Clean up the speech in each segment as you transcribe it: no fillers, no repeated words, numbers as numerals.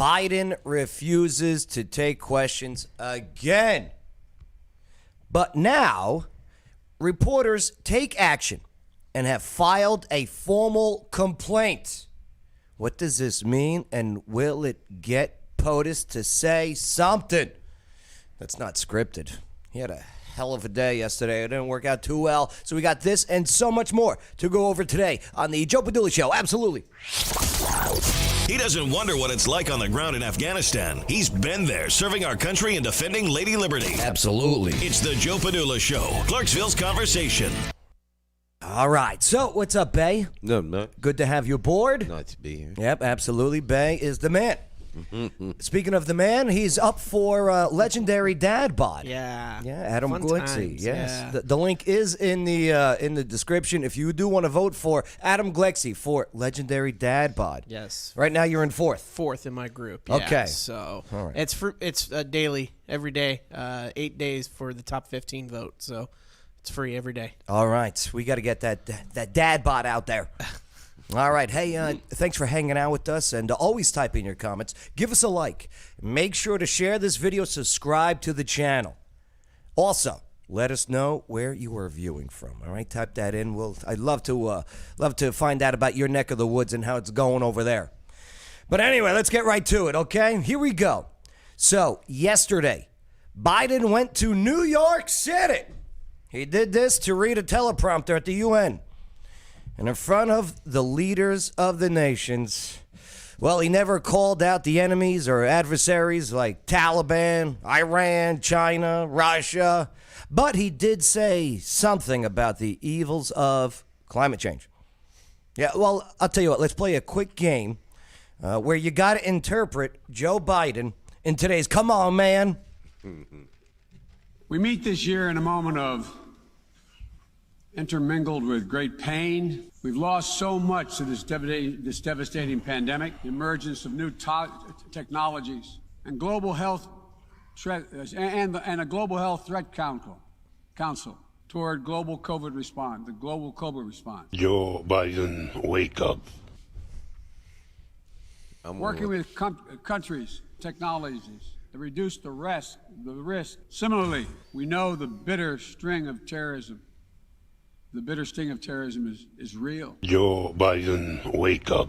Biden refuses to take questions again. But now, reporters take action and have filed a formal complaint. What does this mean, and will it get POTUS to say something? That's not scripted. He had a hell of a day yesterday. It didn't work out too well. So we got this and so much more to go over today on the Joe Padula Show. Absolutely. He doesn't wonder what it's like on the ground in Afghanistan. He's been there, serving our country and defending Lady Liberty. Absolutely. It's the Joe Padula Show, Clarksville's Conversation. All right. So what's up, Bay? No. Good to have you aboard. Nice to be here. Yep, absolutely. Bay is the man. Speaking of the man, he's up for legendary dad bod. Yeah. Yeah, Adam Fun Glexy. times, Yes. yeah. The link is in the description if you do want to vote for Adam Glexy for legendary dad bod. Yes. Right now you're in fourth In my group. Yeah. Okay. So All right. it's daily, every day, 8 days for the top 15 vote. So it's free every day. All right. We got to get that dad bod out there. All right. Hey, thanks for hanging out with us, and always type in your comments. Give us a like. Make sure to share this video. Subscribe to the channel. Also, let us know where you are viewing from. All right, type that in. I'd love to find out about your neck of the woods and how it's going over there. But anyway, let's get right to it. Okay, here we go. So yesterday, Biden went to New York City. He did this to read a teleprompter at the UN. And in front of the leaders of the nations, well, he never called out the enemies or adversaries like Taliban, Iran, China, Russia, but he did say something about the evils of climate change. Yeah, well, I'll tell you what, let's play a quick game where you got to interpret Joe Biden in today's Come On Man. We meet this year in a moment of intermingled with great pain. We've lost so much to this devastating pandemic, the emergence of new technologies, and global health and a global health threat council toward global COVID response, the global COVID response. Joe Biden, wake up. Working with countries, technologies that reduce the risk. Similarly, we know the bitter sting of terrorism. The bitter sting of terrorism is real. Joe Biden, wake up.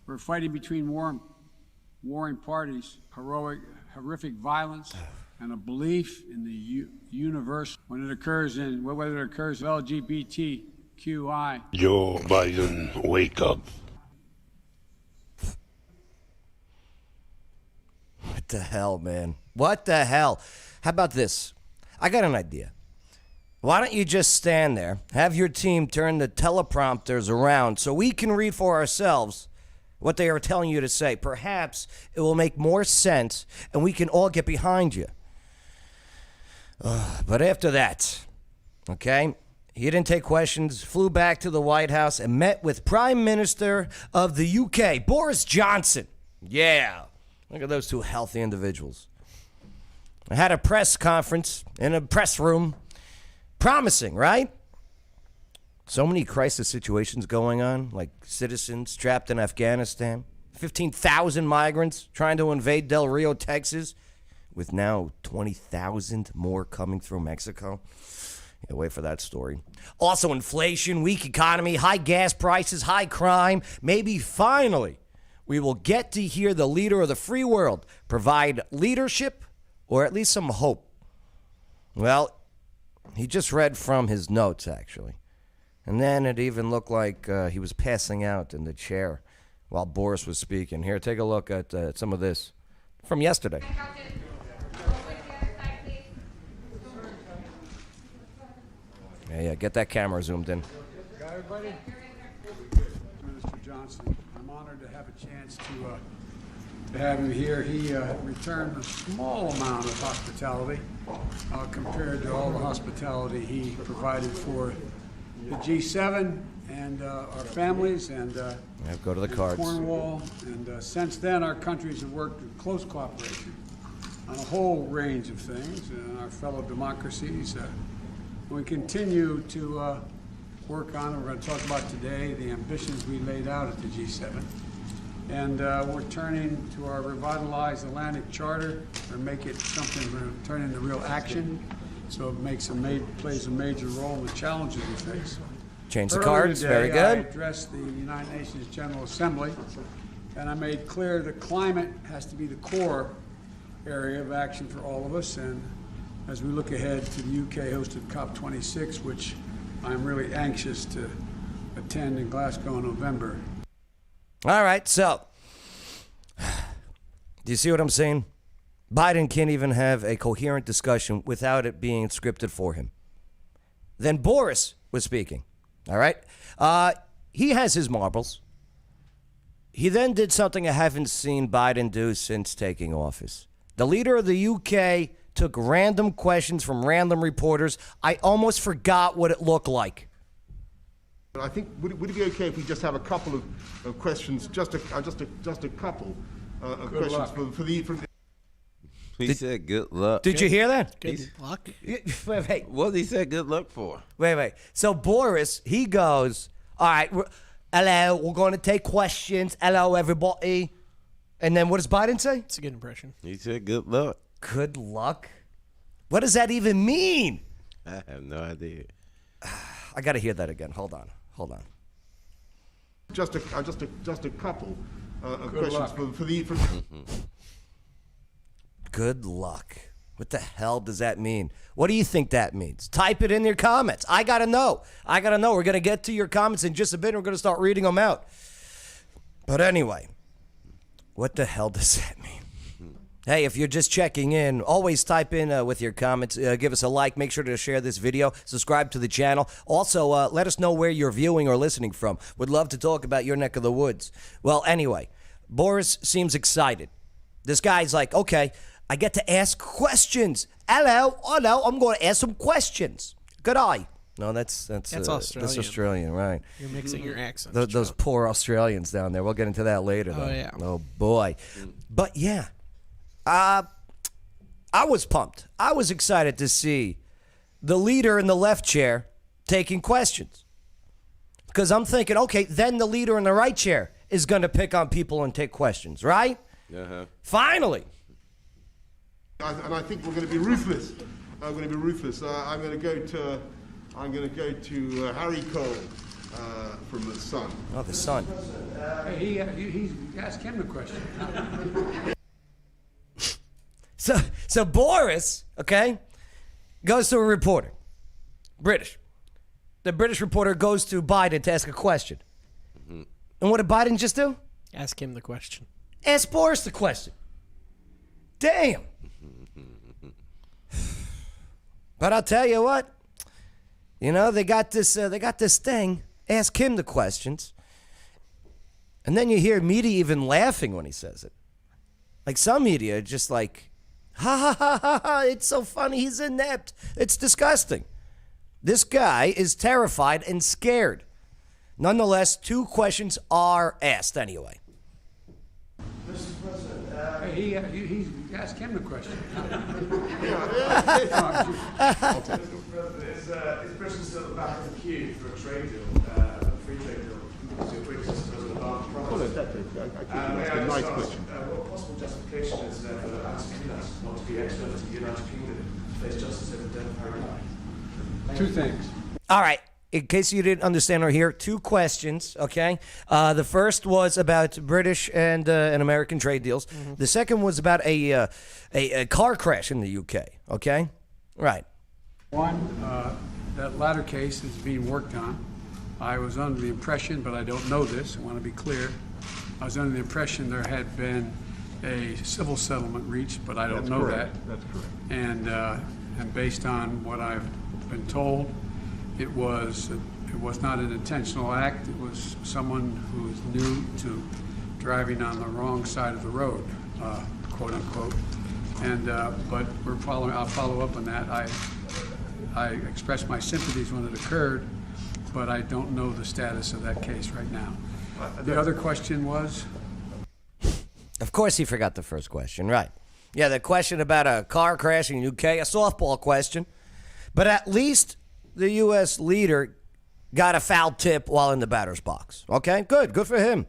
We're fighting between warring parties, horrific violence, and a belief in the universe whether it occurs LGBTQI. Joe Biden, wake up. What the hell, man? What the hell? How about this? I got an idea. Why don't you just stand there, have your team turn the teleprompters around so we can read for ourselves what they are telling you to say. Perhaps it will make more sense and we can all get behind you. But after that, okay, he didn't take questions, flew back to the White House and met with Prime Minister of the UK, Boris Johnson. Yeah, look at those two healthy individuals. I had a press conference in a press room. Promising, right? So many crisis situations going on, like citizens trapped in Afghanistan, 15,000 migrants trying to invade Del Rio, Texas, with now 20,000 more coming through Mexico. Yeah, wait for that story. Also inflation, weak economy, high gas prices, high crime. Maybe finally we will get to hear the leader of the free world provide leadership or at least some hope. Well, he just read from his notes, actually. And then it even looked like he was passing out in the chair while Boris was speaking. Here, take a look at some of this from yesterday. Yeah, get that camera zoomed in. Got everybody? Mr. Johnson, I'm honored to have a chance to have him here. He returned a small amount of hospitality compared to all the hospitality he provided for the G7 and our families and Go to the cards. Cornwall. And since then, our countries have worked in close cooperation on a whole range of things in our fellow democracies. We continue to work on, we're going to talk about today, the ambitions we laid out at the G7. And we're turning to our revitalized Atlantic Charter or make it something we're going to turn into real action. So it plays a major role in the challenges we face. Change the Earlier cards. today, Very I good. addressed the United Nations General Assembly, and I made clear that climate has to be the core area of action for all of us. And as we look ahead to the UK-hosted COP26, which I'm really anxious to attend in Glasgow in November. All right, so do you see what I'm saying? Biden can't even have a coherent discussion without it being scripted for him. Then Boris was speaking, all right? He has his marbles. He then did something I haven't seen Biden do since taking office. The leader of the UK took random questions from random reporters. I almost forgot what it looked like. I think would it be okay if we just have a couple of questions, just a couple of Good questions luck. for the. He said good luck. Did you hear that? Good luck. Wait. What did he say good luck for? Wait. So Boris, he goes, all right, hello, we're going to take questions. Hello, everybody. And then what does Biden say? It's a good impression. He said good luck. Good luck? What does that even mean? I have no idea. I got to hear that again. Hold on. Just a couple of Good questions luck. for the. Good luck. What the hell does that mean? What do you think that means? Type it in your comments. I got to know. We're going to get to your comments in just a bit. We're going to start reading them out. But anyway, what the hell does that mean? Hey, if you're just checking in, always type in with your comments. Give us a like. Make sure to share this video. Subscribe to the channel. Also, let us know where you're viewing or listening from. Would love to talk about your neck of the woods. Well, anyway, Boris seems excited. This guy's like, okay, I get to ask questions. Hello, I'm going to ask some questions. Good eye. No, that's Australian. That's Australian, right? You're mixing your accents. Those Chuck. poor Australians down there. We'll get into that later, though. Oh, yeah. Oh, boy. But, yeah. I was pumped. I was excited to see the leader in the left chair taking questions. Because I'm thinking, okay, then the leader in the right chair is going to pick on people and take questions, right? Finally. And I think we're going to be ruthless. I'm going to go to Harry Cole from the Sun. Oh, the sun. Hey, he asked him the question. So Boris, okay, goes to a reporter. British. The British reporter goes to Biden to ask a question. And what did Biden just do? Ask him the question. Ask Boris the question. Damn. But I'll tell you what, they got this thing. Ask him the questions. And then you hear media even laughing when he says it. Like some media are just like, ha, it's so funny, he's inept. It's disgusting. This guy is terrified and scared. Nonetheless, 2 questions are asked anyway. Hey, he asked him the question. Is Britain still at the back of the queue for a trade deal, a free trade deal, to which this is an advanced process? That's a nice question. What possible justification is there for asking us not to be external to the United Kingdom to face justice over the death of Harry? 2 things. All right. In case you didn't understand or hear, 2 questions, okay? The first was about British and American trade deals. Mm-hmm. The second was about a car crash in the UK, okay? Right. One, that latter case is being worked on. I was under the impression, but I don't know this, I want to be clear. I was under the impression there had been a civil settlement reached, but I don't know that. That's correct. And based on what I've been told, it was not an intentional act. It was someone who is new to driving on the wrong side of the road, quote unquote. But I'll follow up on that. I expressed my sympathies when it occurred, but I don't know the status of that case right now. The other question was? Of course he forgot the first question, right. Yeah, the question about a car crash in the UK, a softball question. But at least the U.S. leader got a foul tip while in the batter's box. Okay, good for him.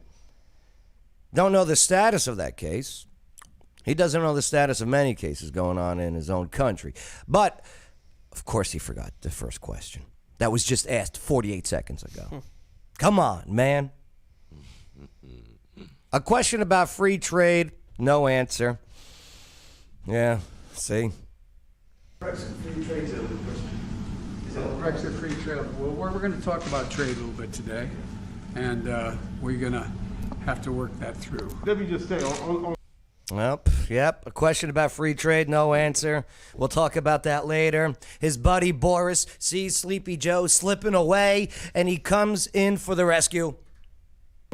Don't know the status of that case. He doesn't know the status of many cases going on in his own country. But, of course, he forgot the first question. That was just asked 48 seconds ago. Come on, man. A question about free trade, no answer. Yeah, see? Brexit free trade is a little question. Is it Brexit free trade. Well, we're going to talk about trade a little bit today, and we're going to have to work that through. Let me just say, on Yep. A question about free trade, no answer. We'll talk about that later. His buddy Boris sees Sleepy Joe slipping away, and he comes in for the rescue.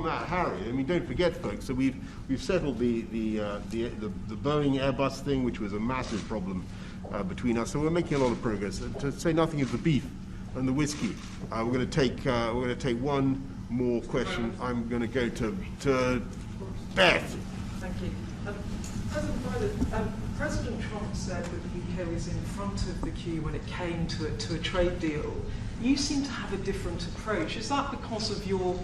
that, Harry, I mean, don't forget, folks, so we've settled the Boeing Airbus thing, which was a massive problem between us. So we're making a lot of progress. To say nothing of the beef and the whiskey, we're going to take one more question. I'm going to go to Beth. Thank you. President Biden, President Trump said that the UK was in front of the queue when it came to a trade deal. You seem to have a different approach. Is that because of your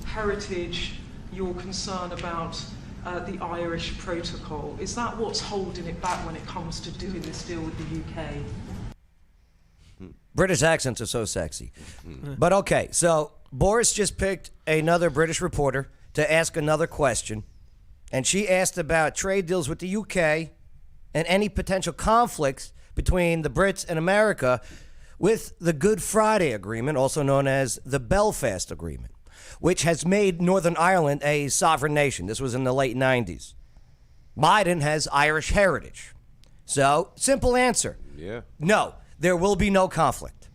heritage, your concern about the Irish protocol? Is that what's holding it back when it comes to doing this deal with the UK? British accents are so sexy. But okay, so Boris just picked another British reporter to ask another question, and she asked about trade deals with the UK and any potential conflicts between the Brits and America with the Good Friday Agreement, also known as the Belfast Agreement, which has made Northern Ireland a sovereign nation. This was in the late 90s. Biden has Irish heritage. So, simple answer. Yeah. No, there will be no conflict.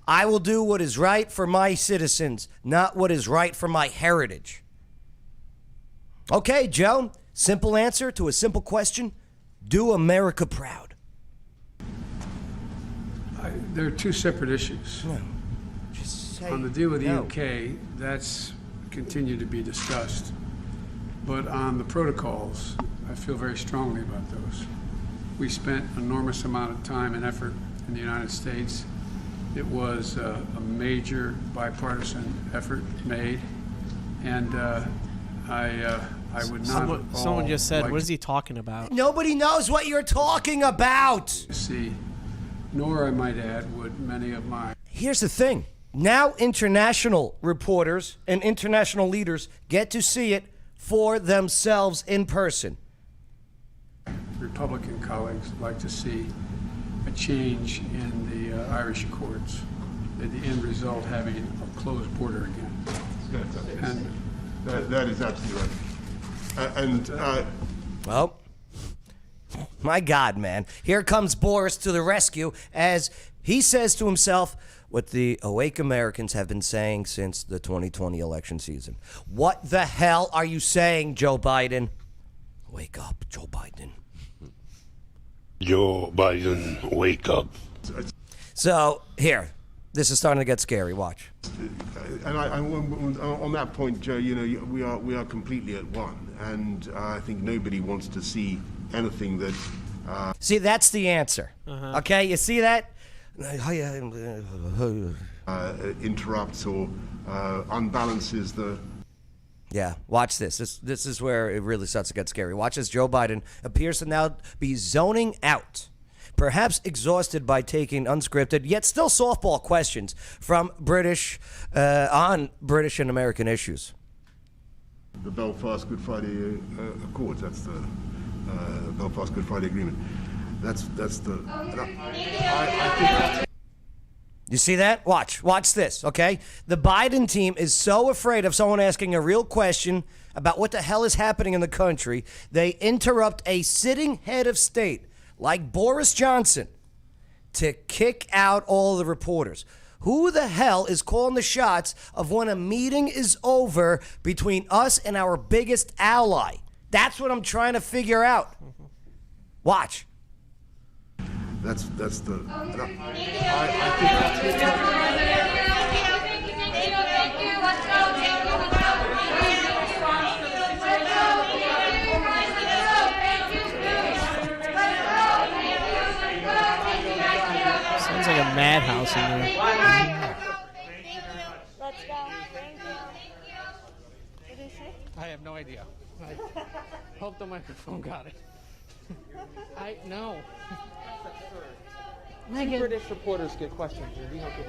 I will do what is right for my citizens, not what is right for my heritage. Okay, Joe, simple answer to a simple question. Do America proud. There are two separate issues. No, just say On the deal with the no. UK, that's continued to be discussed. But on the protocols, I feel very strongly about those. We spent an enormous amount of time and effort in the United States. It was a major bipartisan effort made, and I would not Someone just said, like what is he talking about? Nobody knows what you're talking about. to see, nor I might add, would many of my Here's the thing. Now international reporters and international leaders get to see it for themselves in person. Republican colleagues like to see a change in the Irish courts, at the end result having a closed border again. And That is absolutely right. Well, my God, man. Here comes Boris to the rescue as he says to himself what the awake Americans have been saying since the 2020 election season. What the hell are you saying, Joe Biden? Wake up, Joe Biden. Joe Biden, wake up. So, here. This is starting to get scary. Watch. And on that point, Joe, you know, we are completely at one, and I think nobody wants to see anything that See, that's the answer. Okay, you see that? interrupts or unbalances the. Yeah, watch this. This is where it really starts to get scary. Watch as Joe Biden appears to now be zoning out, perhaps exhausted by taking unscripted, yet still softball questions from on British and American issues. The Belfast Good Friday Accords. That's the Belfast Good Friday Agreement. That's the. I think that's. You see that? Watch this, okay? The Biden team is so afraid of someone asking a real question about what the hell is happening in the country, they interrupt a sitting head of state like Boris Johnson to kick out all the reporters. Who the hell is calling the shots of when a meeting is over between us and our biggest ally? That's what I'm trying to figure out. Watch. That's the. Sounds like a madhouse in there. Let's go. Thank you. What did he say? I have no idea. I hope the microphone got it. I know. Megan. British reporters get questions and we don't get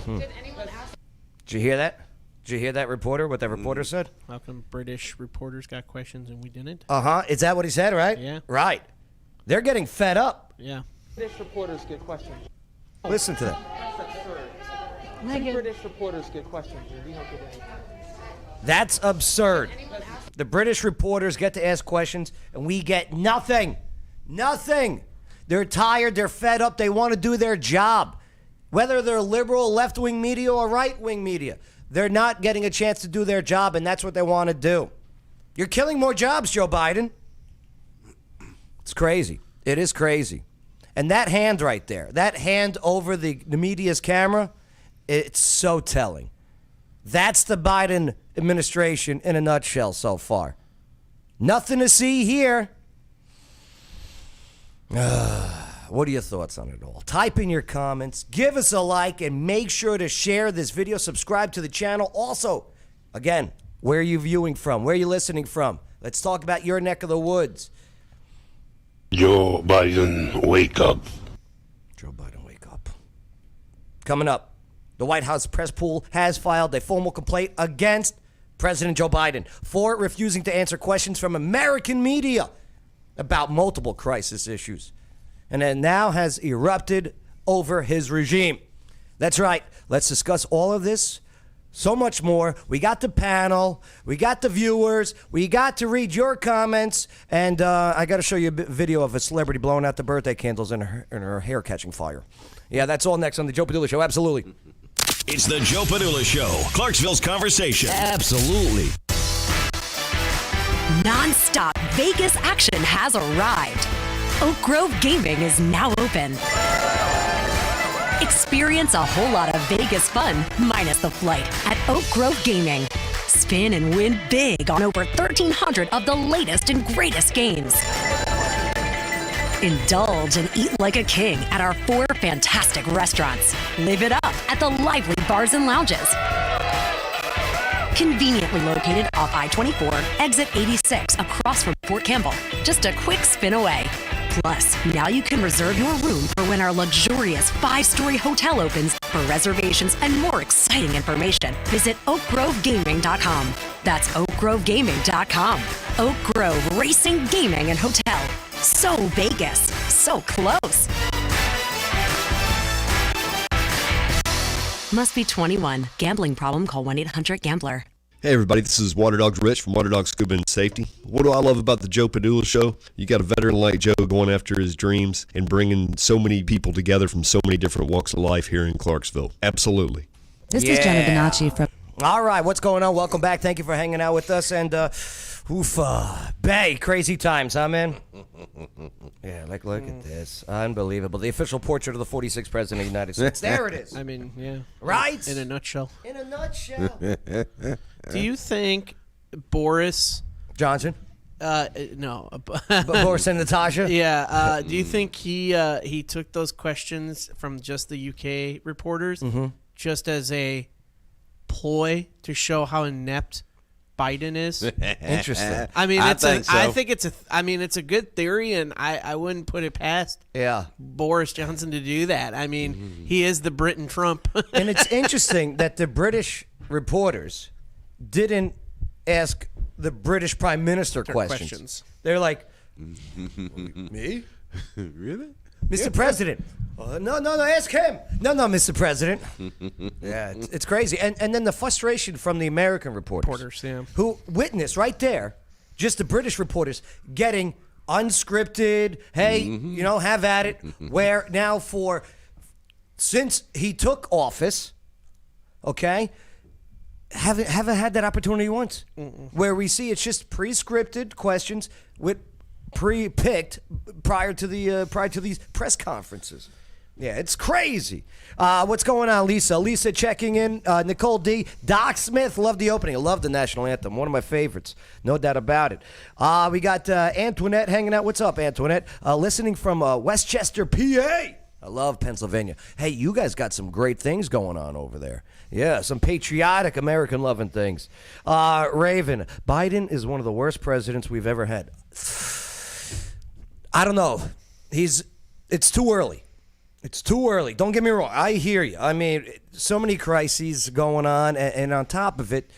any. Did anyone ask? Did you hear that? Did you hear that reporter? What that reporter said? How come British reporters got questions and we didn't? Is that what he said? Right. Yeah. Right. They're getting fed up. Yeah. British reporters get questions. Listen to that. That's absurd. Megan. British reporters get questions and we don't get any. That's absurd. The British reporters get to ask questions, and we get nothing. Nothing. They're tired. They're fed up. They want to do their job. Whether they're liberal, left-wing media, or right-wing media, they're not getting a chance to do their job, and that's what they want to do. You're killing more jobs, Joe Biden. It's crazy. It is crazy. And that hand right there, that hand over the media's camera, it's so telling. That's the Biden administration in a nutshell so far. Nothing to see here. What are your thoughts on it all? Type in your comments, give us a like, and make sure to share this video. Subscribe to the channel. Also, again, where are you viewing from? Where are you listening from? Let's talk about your neck of the woods. Joe Biden, wake up. Joe Biden, wake up. Coming up, the White House press pool has filed a formal complaint against President Joe Biden for refusing to answer questions from American media about multiple crisis issues, and it now has erupted over his regime. That's right. Let's discuss all of this, so much more. We got the panel, we got the viewers, we got to read your comments, and I got to show you a video of a celebrity blowing out the birthday candles and her hair catching fire. Yeah, that's all next on the Joe Padula Show. Absolutely. It's the Joe Padula Show, Clarksville's conversation. Absolutely. Non-stop Vegas action has arrived. Oak Grove Gaming is now open. Experience a whole lot of Vegas fun, minus the flight, at Oak Grove Gaming. Spin and win big on over 1,300 of the latest and greatest games. Indulge and eat like a king at our 4 fantastic restaurants. Live it up at the lively bars and lounges. Conveniently located off I-24, exit 86, across from Fort Campbell. Just a quick spin away. Plus, now you can reserve your room for when our luxurious 5-story hotel opens. For reservations and more exciting information, visit oakgrovegaming.com. That's oakgrovegaming.com. Oak Grove Racing, Gaming, and Hotel. So Vegas, so close. Must be 21. Gambling problem? Call 1-800-GAMBLER. Hey everybody, this is Water Dogs Rich from Water Dogs Scuba and Safety. What do I love about the Joe Padula Show? You got a veteran like Joe going after his dreams and bringing so many people together from so many different walks of life here in Clarksville. Absolutely. This is Jenna Bonacci from... All right, what's going on? Welcome back. Thank you for hanging out with us. And, Bay, crazy times, huh, man? Yeah, look at this. Unbelievable. The official portrait of the 46th President of the United States. There it is. I mean, yeah. Right? In a nutshell. In a nutshell. Do you think Boris Johnson? No. Boris and Natasha? Yeah. Do you think he took those questions from just the UK reporters just as a ploy to show how inept Biden is? Interesting. I mean, I think it's a good theory, and I wouldn't put it past Boris Johnson to do that. I mean, he is the Britain Trump. And it's interesting that the British reporters didn't ask the British Prime Minister questions. They're like, me? Really? Mr. President. No, ask him. No, Mr. President. Yeah, it's crazy. And then the frustration from the American reporters who witnessed right there, just the British reporters getting unscripted, hey, have at it, where now since he took office, okay, haven't had that opportunity once, where we see it's just pre-scripted questions with pre-picked prior to these press conferences. Yeah, it's crazy. What's going on, Lisa? Lisa checking in. Nicole D. Doc Smith, love the opening. I love the national anthem. One of my favorites. No doubt about it. We got Antoinette hanging out. What's up, Antoinette? Listening from Westchester, PA. I love Pennsylvania. Hey, you guys got some great things going on over there. Yeah, some patriotic American-loving things. Raven, Biden is one of the worst presidents we've ever had. I don't know. It's too early. It's too early. Don't get me wrong. I hear you. I mean, so many crises going on, and on top of it,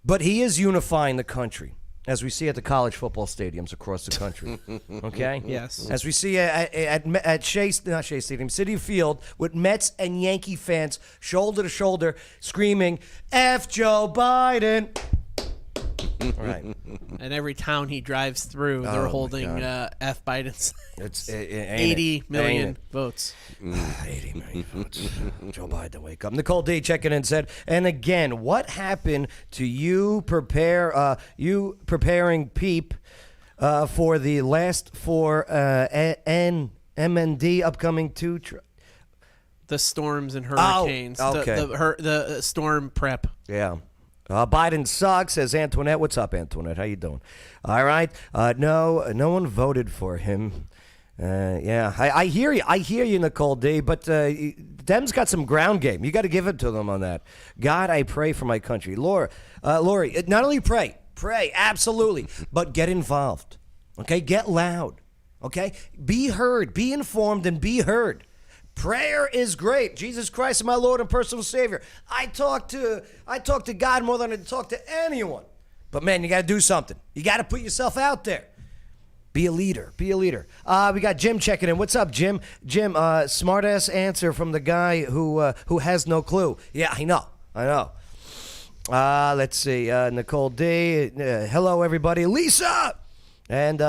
but he is unifying the country, as we see at the college football stadiums across the country. Okay? Yes. As we see at not Shea Stadium, Citi Field, with Mets and Yankee fans shoulder to shoulder screaming, F Joe Biden. Right. And every town he drives through, they're holding F Biden signs. It's 80 million votes. 80 million votes. Joe Biden, wake up. Nicole D checking in said, and again, what happened to you preparing Peep for the last four MND upcoming two? The storms and hurricanes. Oh, okay. The storm prep. Yeah. Biden sucks, says Antoinette. What's up, Antoinette? How you doing? All right. No one voted for him. Yeah, I hear you. I hear you, Nicole D. But Dems got some ground game. You got to give it to them on that. God, I pray for my country. Lori, not only pray, absolutely, but get involved. Okay, get loud. Okay, be heard, be informed, and be heard. Prayer is great. Jesus Christ is my Lord and personal Savior. I talk to God more than I talk to anyone. But man, you got to do something. You got to put yourself out there. Be a leader. Be a leader. We got Jim checking in. What's up, Jim? Jim, smart-ass answer from the guy who has no clue. Yeah, I know. Let's see. Nicole D. Hello, everybody. Lisa! And,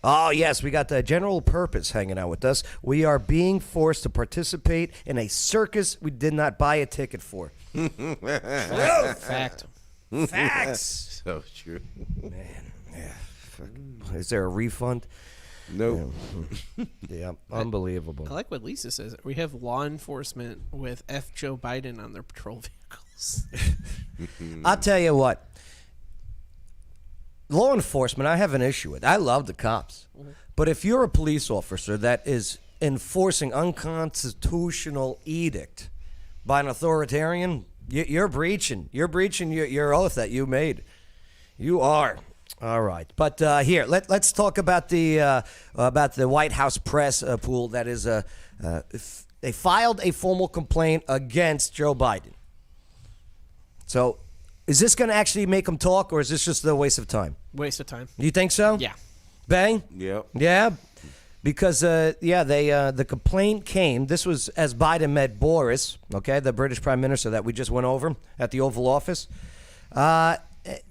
oh, yes, we got the General Purpose hanging out with us. We are being forced to participate in a circus we did not buy a ticket for. Fact. Facts. So true. Man, yeah. Is there a refund? No. Yeah, unbelievable. I like what Lisa says. We have law enforcement with F. Joe Biden on their patrol vehicles. I'll tell you what. Law enforcement, I have an issue with. I love the cops. But if you're a police officer that is enforcing unconstitutional edict by an authoritarian, you're breaching. You're breaching your oath that you made. You are. All right. But here, let's talk about the White House press pool that is they filed a formal complaint against Joe Biden. So is this going to actually make them talk, or is this just a waste of time? Waste of time. You think so? Yeah. Bang? Yep. Yeah. Because, the complaint came. This was as Biden met Boris, okay, the British Prime Minister that we just went over at the Oval Office.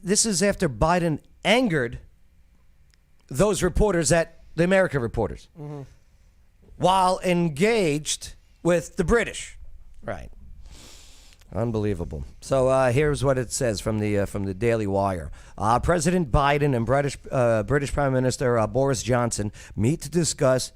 This is after Biden angered those reporters, the American reporters, while engaged with the British. Right. Unbelievable. So here's what it says from the Daily Wire. President Biden and British Prime Minister Boris Johnson meet to discuss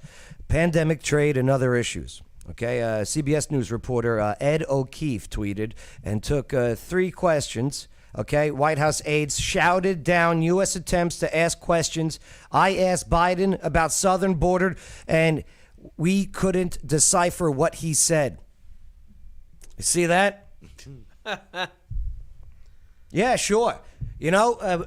pandemic trade and other issues. Okay, CBS News reporter Ed O'Keefe tweeted and took 3 questions. Okay, White House aides shouted down U.S. attempts to ask questions. I asked Biden about southern border, and we couldn't decipher what he said. You see that? Yeah, sure. You know,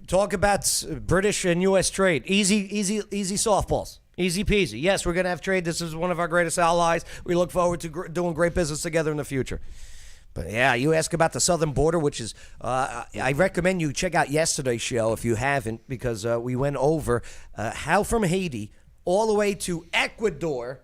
talk about British and U.S. trade. Easy softballs. Easy peasy. Yes, we're going to have trade. This is one of our greatest allies. We look forward to doing great business together in the future. But yeah, you ask about the southern border, which is, I recommend you check out yesterday's show if you haven't, because we went over how from Haiti all the way to Ecuador,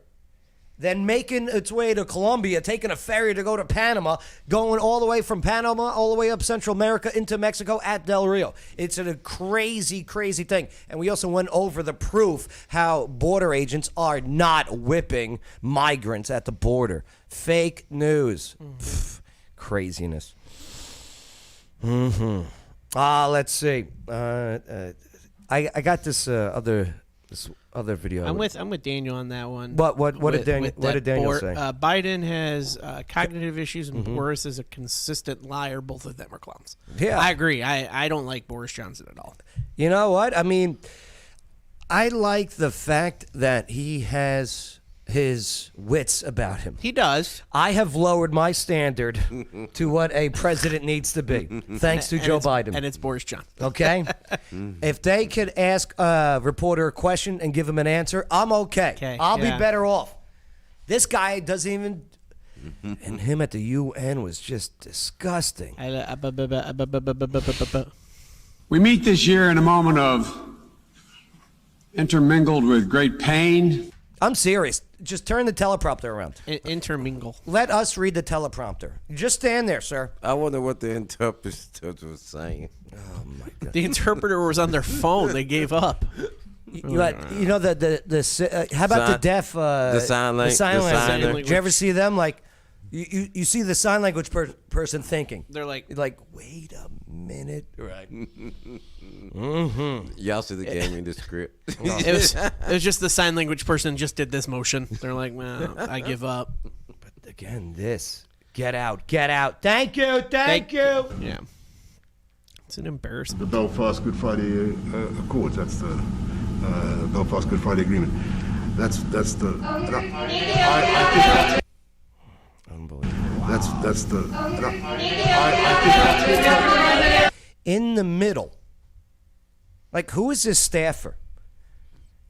then making its way to Colombia, taking a ferry to go to Panama, going all the way from Panama all the way up Central America into Mexico at Del Rio. It's a crazy, crazy thing. And we also went over the proof how border agents are not whipping migrants at the border. Fake news. Pfft, craziness. Let's see. I got this other video. I'm with Daniel on that one. What did Daniel say? Biden has cognitive issues, and Boris is a consistent liar. Both of them are clowns. Yeah, I agree. I don't like Boris Johnson at all. You know what? I mean, I like the fact that he has his wits about him. He does. I have lowered my standard to what a president needs to be, thanks to Joe Biden. And it's Boris Johnson. Okay? If they could ask a reporter a question and give him an answer, I'm okay. I'll be better off. This guy doesn't even... And him at the UN was just disgusting. We meet this year in a moment of intermingled with great pain. I'm serious. Just turn the teleprompter around. Intermingle. Let us read the teleprompter. Just stand there, sir. I wonder what the interpreter was saying. Oh my God. The interpreter was on their phone. They gave up. You know how about the deaf? The sign language. Did you ever see them? Like, you see the sign language person thinking. They're like, wait a minute, right? Y'all should have gave me the script. It was just the sign language person just did this motion. They're like, well, I give up. But again, get out. Thank you. Yeah. It's an embarrassment. The Belfast Good Friday Accords. That's the Belfast Good Friday Agreement. That's the. I think that's unbelievable. That's the. I think that's in the middle. Like, who is this staffer?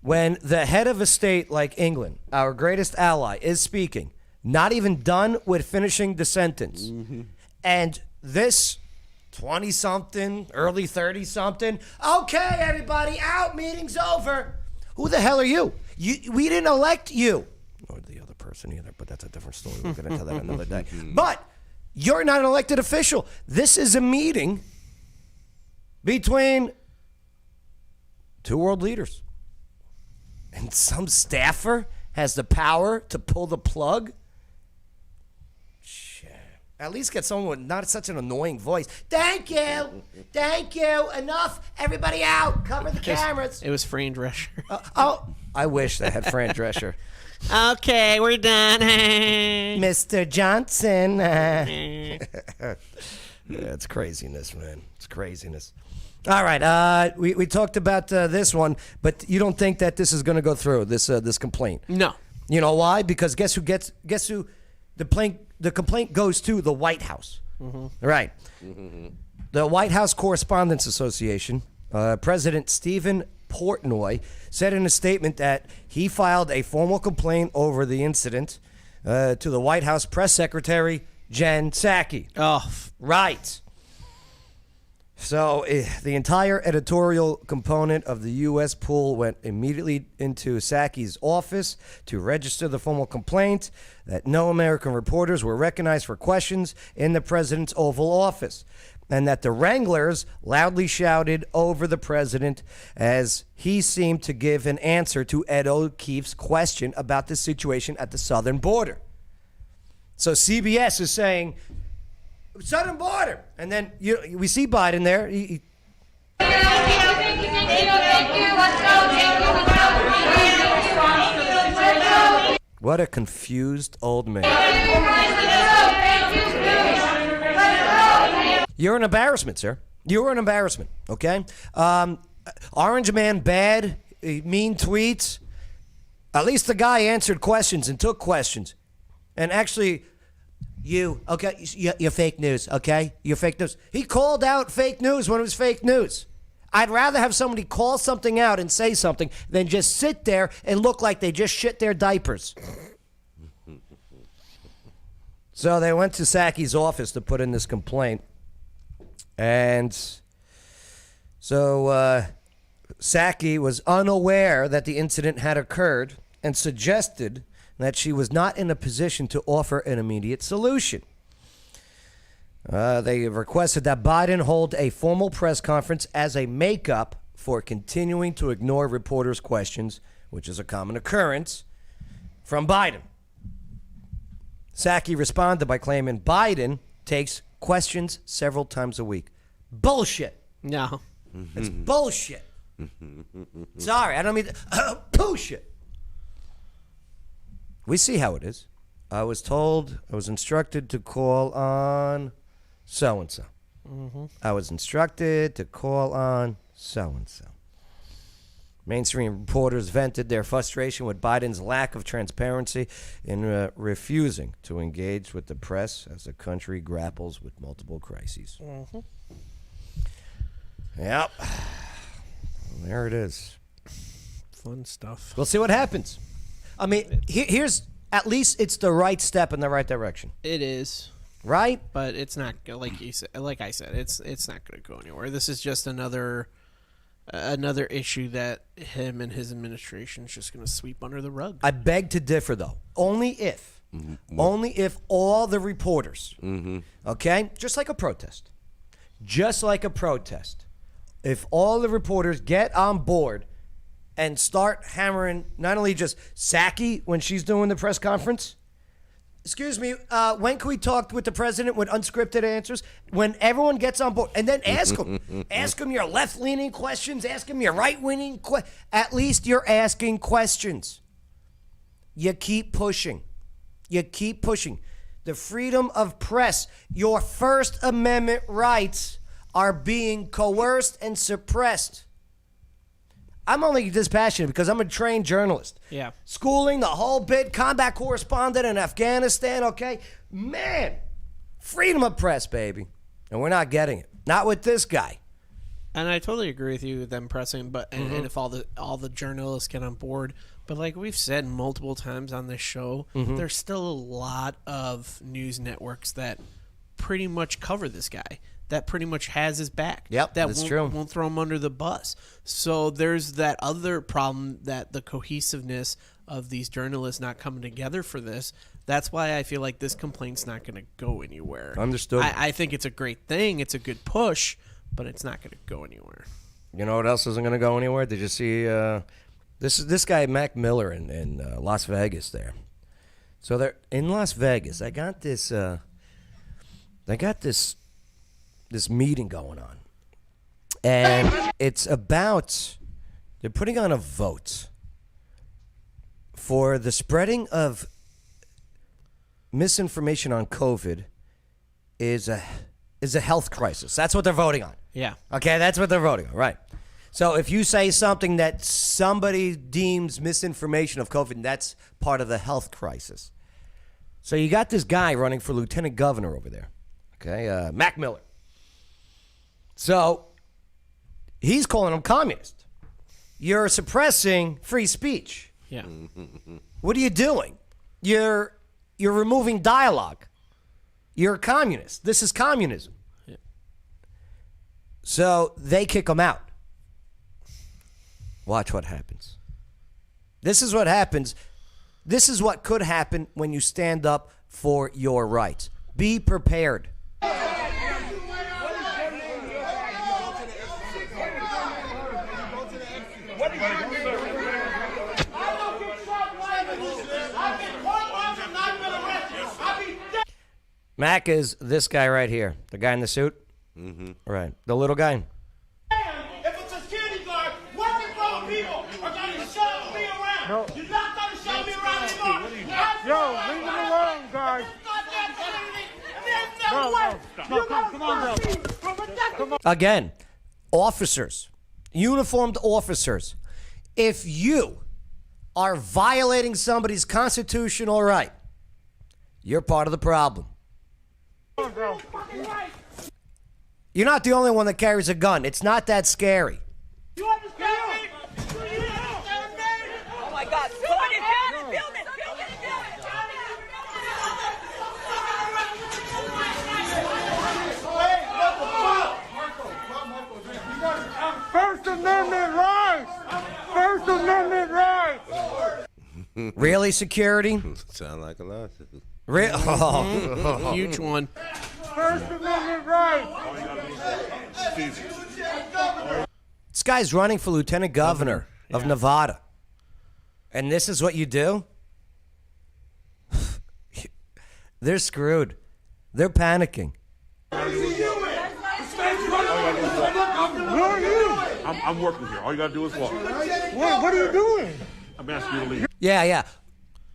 When the head of a state like England, our greatest ally, is speaking, not even done with finishing the sentence, and this 20-something, early 30-something, okay, everybody, out, meeting's over. Who the hell are you? We didn't elect you. Or the other person either, but that's a different story. We'll get into that another day. But you're not an elected official. This is a meeting between two world leaders. And some staffer has the power to pull the plug? Shit. At least get someone with not such an annoying voice. Thank you. Enough. Everybody out. Cover the cameras. It was Fran Drescher. I wish they had Fran Drescher. Okay, we're done. Mr. Johnson. Yeah, it's craziness, man. It's craziness. All right, we talked about this one, but you don't think that this is going to go through, this complaint? No. You know why? Because guess who the complaint goes to? The White House. Right. The White House Correspondents Association, President Stephen Portnoy said in a statement that he filed a formal complaint over the incident to the White House Press Secretary Jen Psaki. Oh, right. So the entire editorial component of the U.S. pool went immediately into Psaki's office to register the formal complaint that no American reporters were recognized for questions in the president's Oval Office, and that the wranglers loudly shouted over the president as he seemed to give an answer to Ed O'Keefe's question about the situation at the southern border. So CBS is saying, southern border. And then we see Biden there. What a confused old man. You're an embarrassment, sir. You're an embarrassment, okay? Orange man bad, mean tweets. At least the guy answered questions and took questions. And actually... you're fake news, okay? You're fake news. He called out fake news when it was fake news. I'd rather have somebody call something out and say something than just sit there and look like they just shit their diapers. So they went to Psaki's office to put in this complaint. And so Psaki was unaware that the incident had occurred and suggested that she was not in a position to offer an immediate solution. They requested that Biden hold a formal press conference as a makeup for continuing to ignore reporters' questions, which is a common occurrence, from Biden. Psaki responded by claiming Biden takes questions several times a week. Bullshit. No. It's bullshit. Sorry, I don't mean bullshit. We see how it is. I was instructed to call on so-and-so. I was instructed to call on so-and-so. Mainstream reporters vented their frustration with Biden's lack of transparency in refusing to engage with the press as the country grapples with multiple crises. Mm-hmm. Yep. There it is. Fun stuff. We'll see what happens. I mean, here's at least it's the right step in the right direction. It is. Right? But it's not like you said. Like I said, it's not going to go anywhere. This is just another issue that him and his administration is just going to sweep under the rug. I beg to differ, though. Only if all the reporters, okay, just like a protest, if all the reporters get on board and start hammering not only just Psaki when she's doing the press conference. Excuse me, when can we talk with the president with unscripted answers? When everyone gets on board, and then ask them. Ask them your left-leaning questions. Ask them your right-leaning questions. At least you're asking questions. You keep pushing. You keep pushing. The freedom of press, your First Amendment rights are being coerced and suppressed. I'm only this passionate because I'm a trained journalist. Yeah. Schooling, the whole bit, combat correspondent in Afghanistan, okay? Man, freedom of press, baby. And we're not getting it. Not with this guy. And I totally agree with you with them pressing, but and if all the journalists get on board. But like we've said multiple times on this show, there's still a lot of news networks that pretty much cover this guy. That pretty much has his back. Yep, that's true. Won't throw him under the bus. So there's that other problem, that the cohesiveness of these journalists not coming together for this. That's why I feel like this complaint's not going to go anywhere. Understood. I think it's a great thing. It's a good push, but it's not going to go anywhere. You know what else isn't going to go anywhere? Did you see this guy, Mac Miller, in Las Vegas there? So they're in Las Vegas. I got this meeting going on. And it's about, they're putting on a vote for the spreading of misinformation on COVID is a health crisis. That's what they're voting on. Yeah. Okay, that's what they're voting on, right. So if you say something that somebody deems misinformation of COVID, that's part of the health crisis. So you got this guy running for lieutenant governor over there, okay, Mac Miller. So he's calling them communist. You're suppressing free speech. Yeah. What are you doing? You're removing dialogue. You're a communist. This is communism. Yeah. So they kick him out. Watch what happens. This is what happens. This is what could happen when you stand up for your rights. Be prepared. Mac is this guy right here. The guy in the suit? Mm-hmm. Right. The little guy. If it's a security guard, working for people are going to show me around. No. You're not going to show me around anymore. Yo, leave him alone, guys. No, come on, bro. Again, officers, uniformed officers, if you are violating somebody's constitutional right, you're part of the problem. You're not the only one that carries a gun. It's not that scary. You understand me? Oh my God! Build it! Build it! First Amendment rights! First Amendment rights! Really, security? Sound like a lawsuit. Huge one. First Amendment rights! This guy's running for lieutenant governor of Nevada. And this is what you do? They're screwed. They're panicking. Where are you? I'm working here. All you gotta do is walk. What are you doing? I'm asking you to leave. Yeah.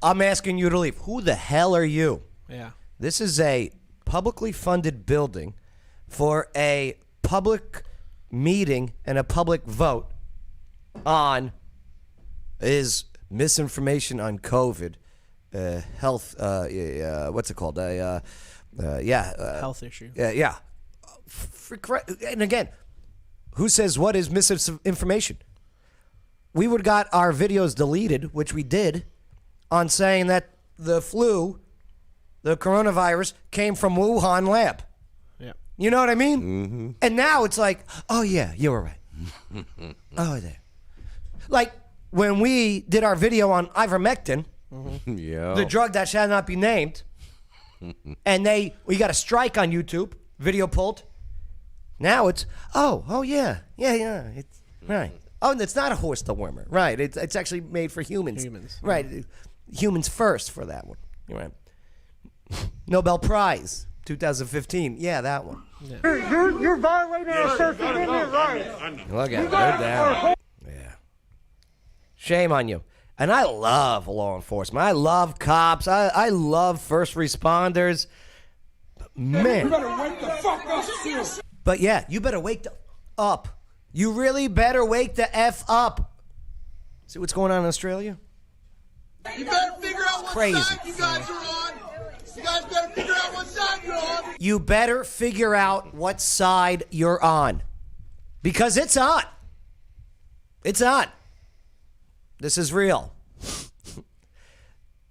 I'm asking you to leave. Who the hell are you? Yeah. This is a publicly funded building for a public meeting and a public vote on is misinformation on COVID, health. What's it called? Health issue. Yeah. And again, who says what is misinformation? We would have got our videos deleted, which we did, on saying that the flu, the coronavirus, came from Wuhan lab. Yeah. You know what I mean? Mm-hmm. And now it's like, oh yeah, you were right. Oh, there. Like when we did our video on ivermectin, Yeah. the drug that shall not be named, and we got a strike on YouTube, video pulled. Now it's yeah, it's right. Oh, and it's not a horse dewormer, right? It's actually made for humans. Right? Humans first for that one. You're right. Nobel Prize, 2015. Yeah, that one. Yeah. You're violating our First Amendment rights. Look at it. They're down. Yeah. Shame on you. And I love law enforcement. I love cops. I love first responders. Man. You better wake the fuck up soon. But yeah, you better wake up. You really better wake the F up. See what's going on in Australia? You better figure out what Crazy. side you guys are on. You guys better figure out what side you're on. You better figure out what side you're on. Because it's on. It's on. This is real.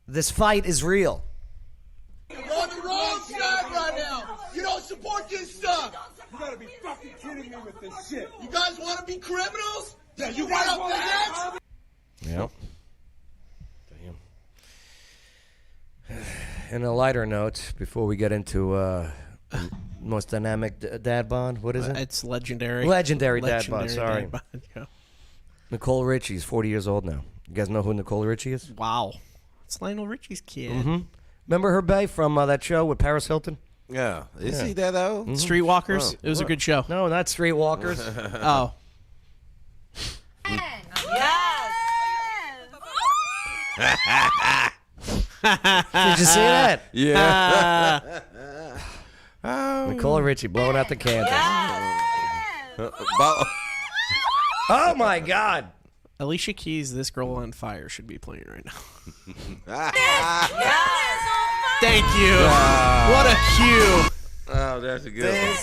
This fight is real. You're on the wrong side right now. You don't support this stuff. You gotta be fucking kidding me with this shit. You guys want to be criminals? Yeah, you right up the next. Yep. Damn. In a lighter note, before we get into most dynamic dad bod, what is it? It's legendary. Legendary dad bod, sorry. Dad bod, yeah. Nicole Richie's 40 years old now. You guys know who Nicole Richie is? Wow. It's Lionel Richie's kid. Mm-hmm. Remember her, Bay, from that show with Paris Hilton? Yeah. Is he that old? Mm-hmm. Streetwalkers? It was a good show. No, not Streetwalkers. Oh. Did you see that? Yeah. Nicole Richie blowing out the candles. Oh, my God. Alicia Keys' This Girl on Fire should be playing right now. Thank you. What a cue. Oh, that's a good one.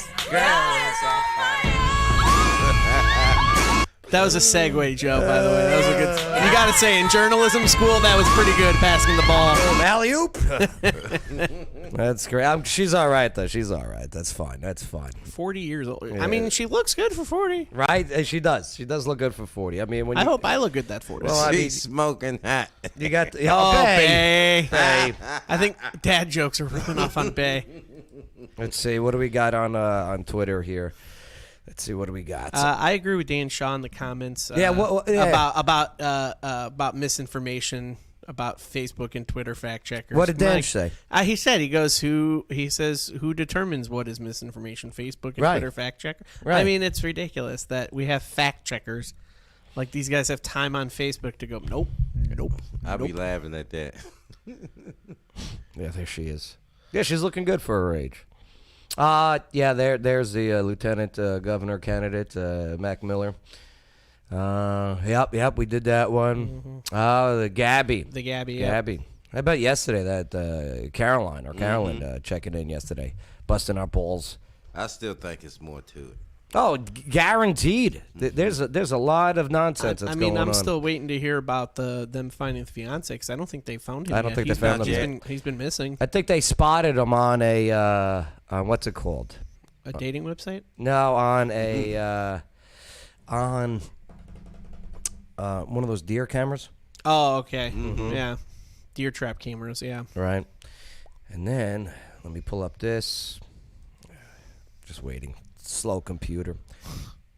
That was a segue, Joe, by the way. That was a good. You got to say, in journalism school, that was pretty good, passing the ball. Alley-oop. That's great. She's all right, though. She's all right. That's fine. That's fine. 40 years old. Yeah. I mean, she looks good for 40. Right? She does. She does look good for 40. I mean, when I hope I look good that 40. Well, I mean, She's smoking hot. You got the, Bay. Bay. I think dad jokes are ripping off on Bay. Let's see. What do we got on Twitter here? Let's see. What do we got? I agree with Dan Shaw in the comments. About misinformation about Facebook and Twitter fact checkers. What did Dan say? He says who determines what is misinformation? Facebook and Twitter fact checker. Right. I mean, it's ridiculous that we have fact checkers. Like these guys have time on Facebook to go. Nope. I'll be laughing at that. Yeah, there she is. Yeah, she's looking good for her age. There's the lieutenant governor candidate, Mac Miller. Yep, we did that one. Mm-hmm. The Gabby. Gabby. How about yesterday, that Carolyn checking in yesterday, busting our balls. I still think it's more to it. Oh, guaranteed. There's a lot of nonsense that's going on. I'm still waiting to hear about them finding the fiance because I don't think they found him. I don't think they found him yet. He's been missing. I think they spotted him on a what's it called? A dating website? No, on a one of those deer cameras. Oh, okay. Yeah, deer trap cameras. Yeah. Right. And then let me pull up this. Just waiting. Slow computer.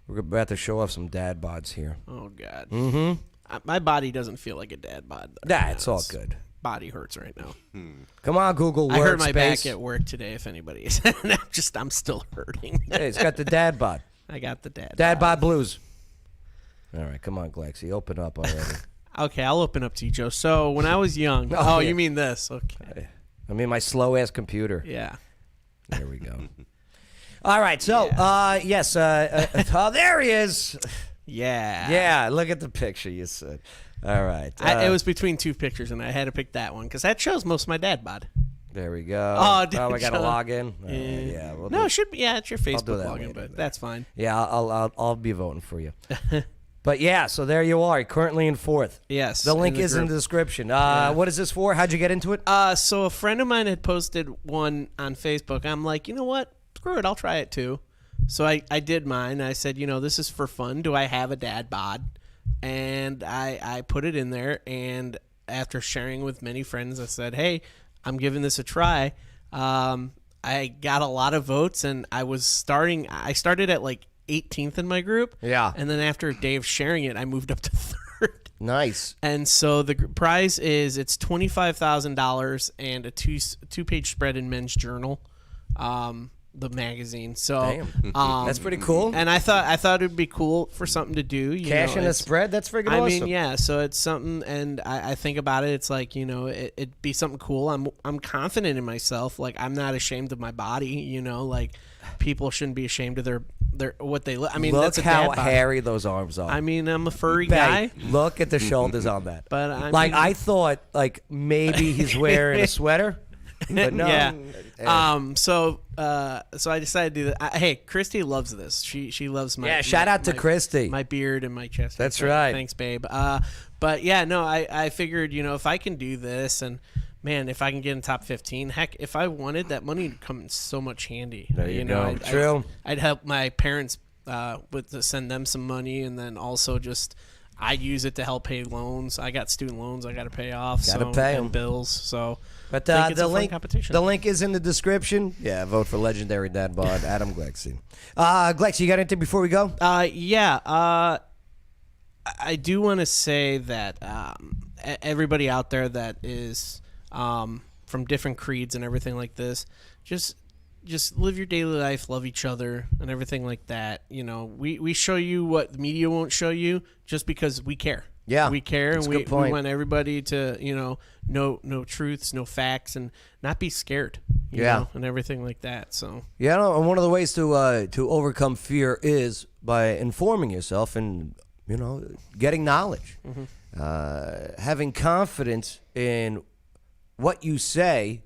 We're about to show off some dad bods here. Oh God. Mm-hmm. My body doesn't feel like a dad bod. Nah, it's all good. Body hurts right now. Come on, Google. I hurt my back at work today. If anybody is, I'm still hurting. Hey, it's got the dad bod. I got the dad. Dad bod blues. All right, come on, Glexy, open up already. Okay, I'll open up to you, Joe. So when I was young, you mean this? Okay. I mean my slow ass computer. Yeah. There we go. All right, so yes, there he is. Yeah. Yeah, look at the picture you said. All right. It was between two pictures, and I had to pick that one because that shows most of my dad bod. There we go. Oh, I got to log in. Yeah. We'll No, it should be. Yeah, it's your Facebook do that login, later, but that's fine. Yeah, I'll be voting for you. But yeah, so there you are, currently in fourth. Yes. The link is in the description. What is this for? How'd you get into it? So a friend of mine had posted one on Facebook. I'm like, you know what? Screw it, I'll try it too. So I did mine. I said, this is for fun. Do I have a dad bod? And I put it in there. And after sharing with many friends, I said, hey, I'm giving this a try. I got a lot of votes, and I started at like 18th in my group. Yeah. And then after a day of sharing it, I moved up to third. Nice. And so the prize is it's $25,000 and a two-page spread in Men's Journal, the magazine. So that's pretty cool. And I thought it'd be cool for something to do. Cash in a spread. That's freaking awesome. I mean, yeah. So it's something, and I think about it. It's like it'd be something cool. I'm confident in myself. Like I'm not ashamed of my body. Like people shouldn't be ashamed of their what they look. I mean, look that's a how dad body. hairy those arms are. I mean, I'm a furry guy. Look at the shoulders on that. But I thought like maybe he's wearing a sweater. But no. Yeah. So I decided to do that. Hey, Christy loves this. She loves my. Yeah. Shout out to Christy. My beard and my chest. That's right. Thanks, babe. But yeah, no, I figured if I can do this and. Man, if I can get in top 15, heck, if I wanted, that money would come in so much handy. There you go. True. I'd help my parents to send them some money, and then also just I'd use it to help pay loans. I got student loans I got to pay off. Gotta pay them. And bills. So, but it's the a fun link, competition. the link is in the description. Yeah, vote for legendary dad bod Adam Glexy. Glex, you got anything before we go? Yeah. I do want to say that everybody out there that is. From different creeds and everything like this, just live your daily life, love each other, and everything like that. We show you what the media won't show you, just because we care. Yeah, we care, and we want everybody to know truths, know facts, and not be scared. You know, and everything like that. So yeah, and one of the ways to overcome fear is by informing yourself and getting knowledge, having confidence in what you say,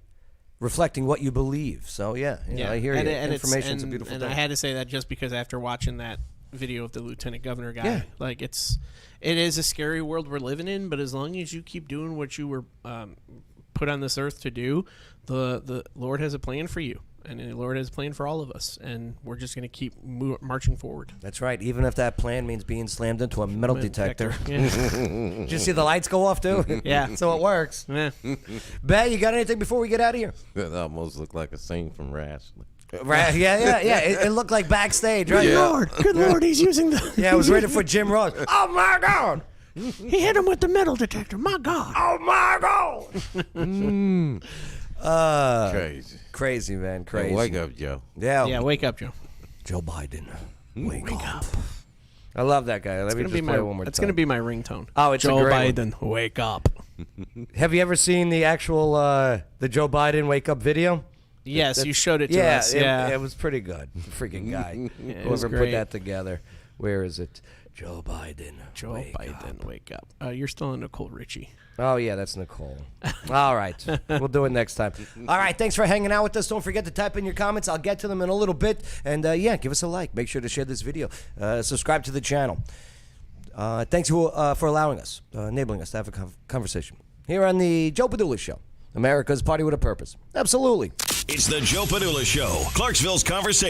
reflecting what you believe. So yeah, I hear you. Information's a beautiful thing. And I had to say that just because after watching that video of the lieutenant governor guy, like it is a scary world we're living in. But as long as you keep doing what you were put on this earth to do, the Lord has a plan for you. And the Lord has a plan for all of us, and we're just going to keep marching forward. That's right, even if that plan means being slammed into a metal detector. Yeah. Did you see the lights go off, too? Yeah. So it works. Yeah. Ben, you got anything before we get out of here? That almost looked like a scene from wrestling. Right, yeah. It looked like backstage, right? Yeah. Good Lord, he's using the... Yeah, I was ready for Jim Ross. Oh, my God! He hit him with the metal detector. My God. Oh, my God! Crazy, man. Crazy. Hey, wake up, Joe. Yeah, wake up, Joe. Joe Biden. Wake up. I love that guy. Let me just play it one more time. It's going to be my ringtone. Oh, it's Joe a great Biden, wake up. Have you ever seen the actual the Joe Biden wake up video? Yes, you showed it to us. Yeah, it was pretty good. Freaking guy. Whoever put that together. Where is it? Joe Biden. Wake up. You're still on Nicole Richie. Oh, yeah, that's Nicole. All right. We'll do it next time. All right. Thanks for hanging out with us. Don't forget to type in your comments. I'll get to them in a little bit. And, give us a like. Make sure to share this video. Subscribe to the channel. Thanks for allowing us, enabling us to have a conversation here on the Joe Padula Show. America's party with a purpose. Absolutely. It's the Joe Padula Show, Clarksville's conversation.